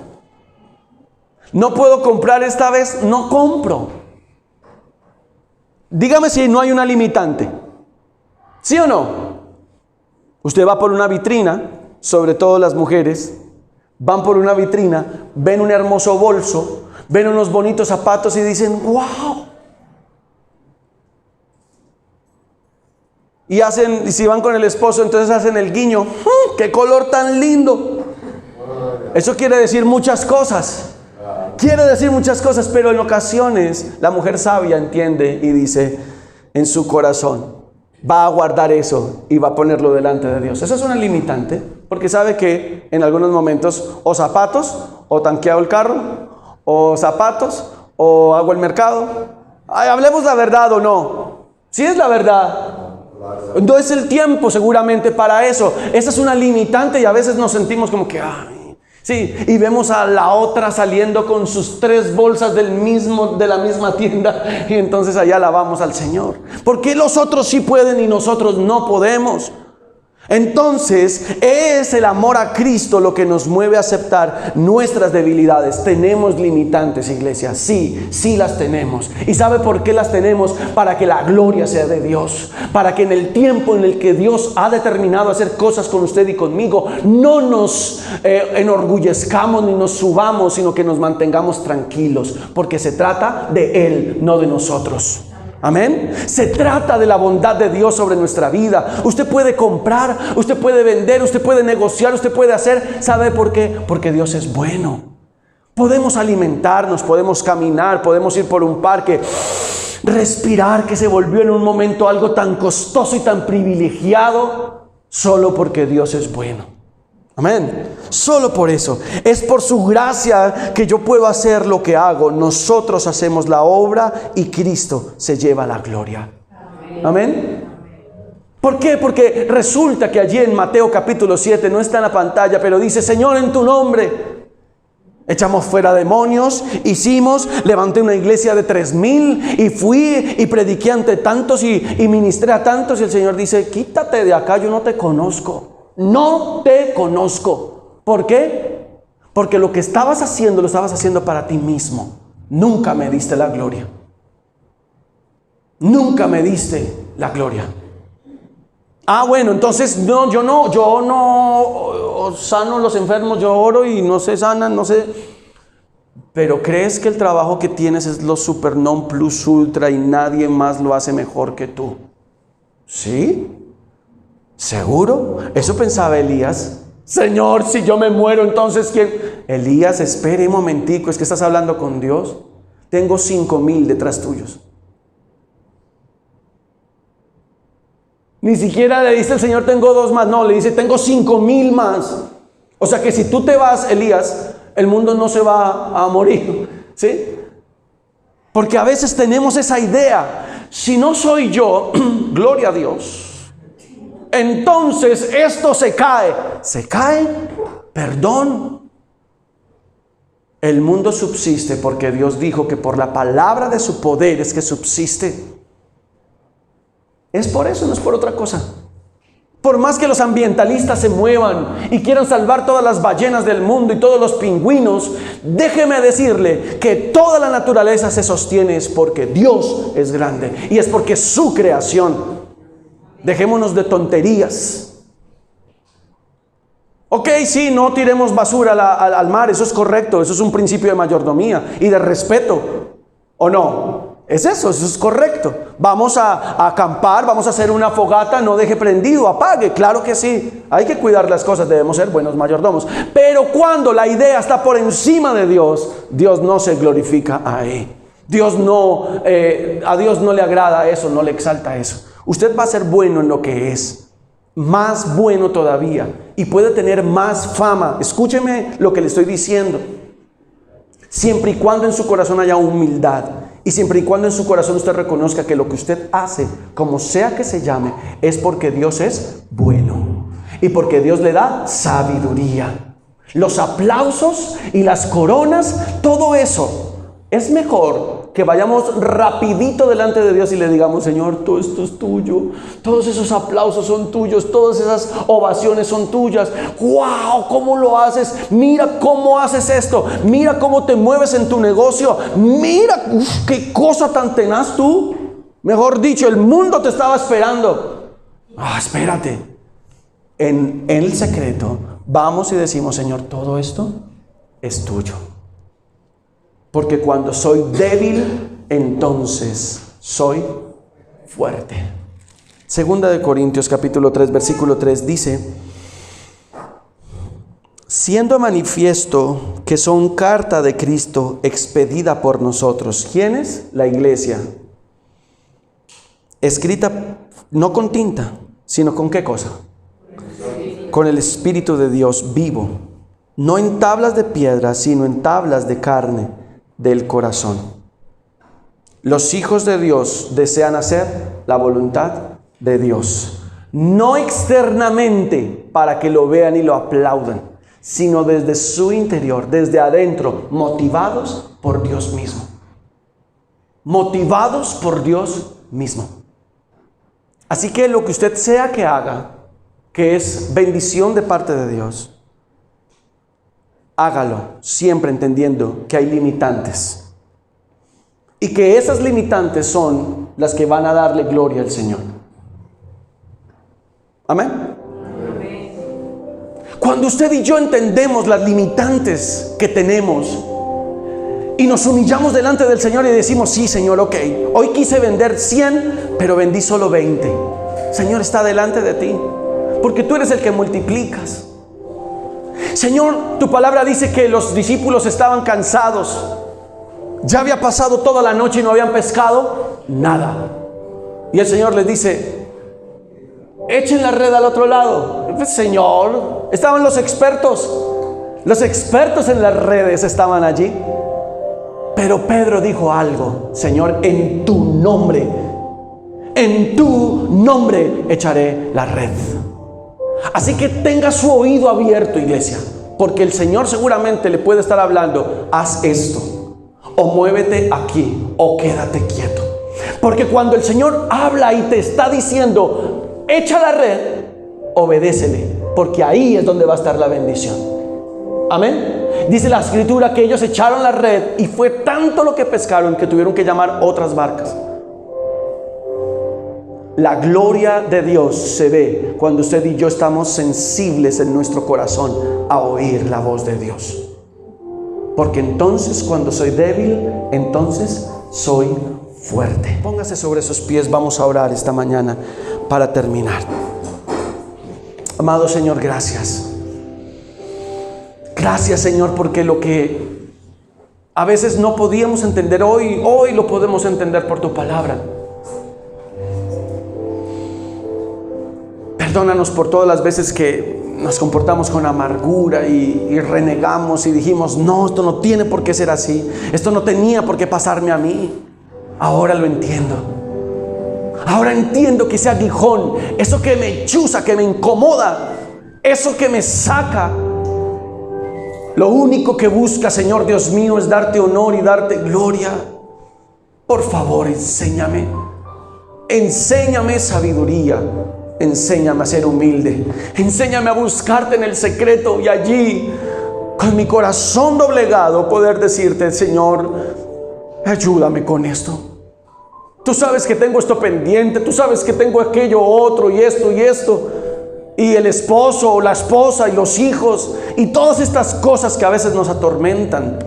¿No puedo comprar esta vez? No compro. Dígame si no hay una limitante. ¿Sí o no? Usted va por una vitrina, sobre todo las mujeres, van por una vitrina, ven un hermoso bolso, ven unos bonitos zapatos y dicen, ¡wow! Y si van con el esposo, entonces hacen el guiño, ¡qué color tan lindo! Eso quiere decir muchas cosas. Quiere decir muchas cosas, pero en ocasiones la mujer sabia entiende y dice en su corazón, va a guardar eso y va a ponerlo delante de Dios. Esa es una limitante, porque sabe que en algunos momentos o zapatos, o tanqueo el carro, o zapatos, o hago el mercado. Ay, hablemos la verdad o no. Si es la verdad, no es el tiempo seguramente para eso. Esa es una limitante y a veces nos sentimos como que, sí, y vemos a la otra saliendo con sus 3 bolsas de la misma tienda y entonces allá alabamos al Señor. ¿Por qué los otros sí pueden y nosotros no podemos? Entonces es el amor a Cristo lo que nos mueve a aceptar nuestras debilidades. Tenemos limitantes, iglesia, sí las tenemos. ¿Y sabe por qué las tenemos? Para que la gloria sea de Dios, para que en el tiempo en el que Dios ha determinado hacer cosas con usted y conmigo, no nos enorgullezcamos ni nos subamos, sino que nos mantengamos tranquilos, porque se trata de Él, no de nosotros. Amén. Se trata de la bondad de Dios sobre nuestra vida. Usted puede comprar, usted puede vender, usted puede negociar, usted puede hacer. ¿Sabe por qué? Porque Dios es bueno. Podemos alimentarnos, podemos caminar, podemos ir por un parque, respirar, que se volvió en un momento algo tan costoso y tan privilegiado, solo porque Dios es bueno. Amén. Solo por eso. Es por su gracia que yo puedo hacer lo que hago. Nosotros hacemos la obra y Cristo se lleva la gloria. Amén. ¿Por qué? Porque resulta que allí en Mateo capítulo 7, no está en la pantalla, pero dice, Señor, en tu nombre echamos fuera demonios, levanté una iglesia de 3,000 y fui y prediqué ante tantos y ministré a tantos. Y el Señor dice, quítate de acá, yo no te conozco. No te conozco. ¿Por qué? Porque lo que estabas haciendo, lo estabas haciendo para ti mismo. Nunca me diste la gloria. Nunca me diste la gloria. Ah, bueno, entonces no, yo no sano los enfermos, yo oro y no se sanan, no sé. Pero crees que el trabajo que tienes es lo super non plus ultra y nadie más lo hace mejor que tú. ¿Sí? ¿Seguro? Eso pensaba Elías. Señor, si yo me muero, entonces ¿quién? Elías, espere un momentico, es que estás hablando con Dios. Tengo 5,000 detrás tuyos. Ni siquiera le dice el Señor, tengo 2 más. No, le dice, tengo 5,000 más. O sea que si tú te vas, Elías, el mundo no se va a morir. ¿Sí? Porque a veces tenemos esa idea. Si no soy yo, gloria a Dios, entonces esto se cae. ¿Se cae? Perdón. El mundo subsiste porque Dios dijo que por la palabra de su poder es que subsiste. Es por eso, no es por otra cosa. Por más que los ambientalistas se muevan y quieran salvar todas las ballenas del mundo y todos los pingüinos, déjeme decirle que toda la naturaleza se sostiene es porque Dios es grande y es porque es su creación. Dejémonos de tonterías. Ok, sí, no tiremos basura al mar, eso es correcto, eso es un principio de mayordomía y de respeto, ¿o no? Es eso es correcto. Vamos a acampar, vamos a hacer una fogata, no deje prendido, apague, claro que sí. Hay que cuidar las cosas, debemos ser buenos mayordomos. Pero cuando la idea está por encima de Dios, Dios no se glorifica ahí. A Dios no le agrada eso, no le exalta eso. Usted va a ser bueno en lo que es, más bueno todavía, y puede tener más fama. Escúcheme lo que le estoy diciendo. Siempre y cuando en su corazón haya humildad. Y siempre y cuando en su corazón usted reconozca que lo que usted hace, como sea que se llame, es porque Dios es bueno. Y porque Dios le da sabiduría. Los aplausos y las coronas, todo eso, es mejor que vayamos rapidito delante de Dios y le digamos, Señor, todo esto es tuyo. Todos esos aplausos son tuyos. Todas esas ovaciones son tuyas. ¡Wow! ¿Cómo lo haces? Mira cómo haces esto. Mira cómo te mueves en tu negocio. Mira, qué cosa tan tenaz tú. Mejor dicho, el mundo te estaba esperando. Espérate. En el secreto, vamos y decimos, Señor, todo esto es tuyo. Porque cuando soy débil, entonces soy fuerte. Segunda de Corintios capítulo 3, versículo 3 dice, siendo manifiesto que son carta de Cristo expedida por nosotros. ¿Quiénes? La iglesia. Escrita no con tinta, sino con ¿qué cosa? Con el Espíritu de Dios vivo. No en tablas de piedra, sino en tablas de carne del corazón. Los hijos de Dios desean hacer la voluntad de Dios, no externamente para que lo vean y lo aplaudan, sino desde su interior, desde adentro, motivados por Dios mismo. Motivados por Dios mismo. Así que lo que usted sea que haga, que es bendición de parte de Dios, hágalo siempre entendiendo que hay limitantes y que esas limitantes son las que van a darle gloria al Señor. Amén. Cuando usted y yo entendemos las limitantes que tenemos y nos humillamos delante del Señor y decimos, sí, Señor, ok, hoy quise vender 100, pero vendí solo 20. Señor, está delante de ti, porque tú eres el que multiplicas. Señor, tu palabra dice que los discípulos estaban cansados. Ya había pasado toda la noche y no habían pescado nada. Y el Señor les dice, echen la red al otro lado. Señor, estaban los expertos en las redes estaban allí. Pero Pedro dijo algo, Señor, en tu nombre echaré la red. Así que tenga su oído abierto, iglesia, porque el Señor seguramente le puede estar hablando, haz esto, o muévete aquí, o quédate quieto. Porque cuando el Señor habla y te está diciendo, echa la red, obedécele, porque ahí es donde va a estar la bendición. Amén. Dice la Escritura que ellos echaron la red y fue tanto lo que pescaron que tuvieron que llamar otras barcas. La gloria de Dios se ve cuando usted y yo estamos sensibles en nuestro corazón a oír la voz de Dios. Porque entonces cuando soy débil, entonces soy fuerte. Póngase sobre sus pies, vamos a orar esta mañana para terminar. Amado Señor, gracias. Gracias, Señor, porque lo que a veces no podíamos entender hoy lo podemos entender por tu palabra. Perdónanos por todas las veces que nos comportamos con amargura y renegamos y dijimos, no, esto no tiene por qué ser así. Esto no tenía por qué pasarme a mí. Ahora lo entiendo. Ahora entiendo que ese aguijón, eso que me chuza, que me incomoda, eso que me saca, lo único que busca, Señor Dios mío, es darte honor y darte gloria. Por favor, enséñame. Enséñame sabiduría. Enséñame a ser humilde. Enséñame a buscarte en el secreto y allí, con mi corazón doblegado, poder decirte, Señor, ayúdame con esto. Tú sabes que tengo esto pendiente. Tú sabes que tengo aquello otro y esto y esto. Y el esposo o la esposa y los hijos y todas estas cosas que a veces nos atormentan.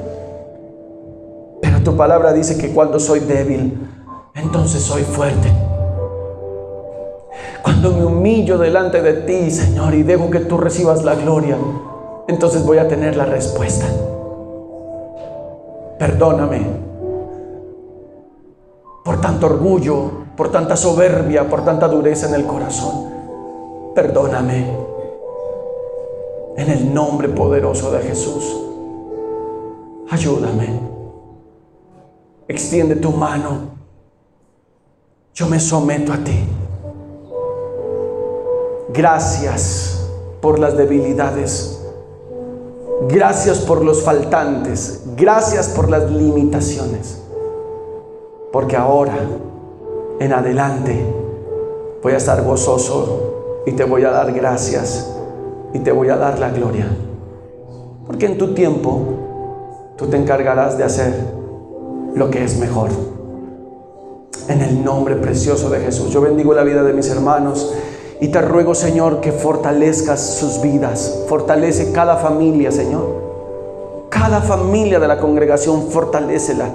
Pero tu palabra dice que cuando soy débil, entonces soy fuerte. Cuando me humillo delante de ti, Señor, y dejo que tú recibas la gloria, entonces voy a tener la respuesta. Perdóname por tanto orgullo, por tanta soberbia, por tanta dureza en el corazón. Perdóname en el nombre poderoso de Jesús. Ayúdame. Extiende tu mano. Yo me someto a ti. Gracias por las debilidades. Gracias por los faltantes. Gracias por las limitaciones. Porque ahora en adelante voy a estar gozoso y te voy a dar gracias y te voy a dar la gloria. Porque en tu tiempo tú te encargarás de hacer lo que es mejor. En el nombre precioso de Jesús, yo bendigo la vida de mis hermanos. Y te ruego, Señor, que fortalezcas sus vidas. Fortalece cada familia, Señor. Cada familia de la congregación, fortalécela.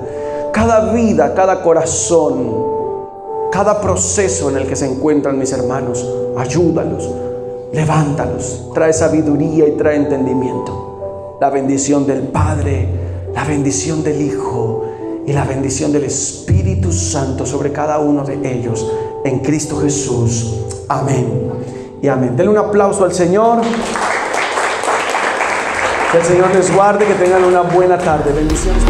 Cada vida, cada corazón, cada proceso en el que se encuentran mis hermanos, ayúdalos, levántalos, trae sabiduría y trae entendimiento. La bendición del Padre, la bendición del Hijo y la bendición del Espíritu Santo sobre cada uno de ellos, en Cristo Jesús. Amén y amén. Denle un aplauso al Señor. Que el Señor les guarde, que tengan una buena tarde. Bendiciones.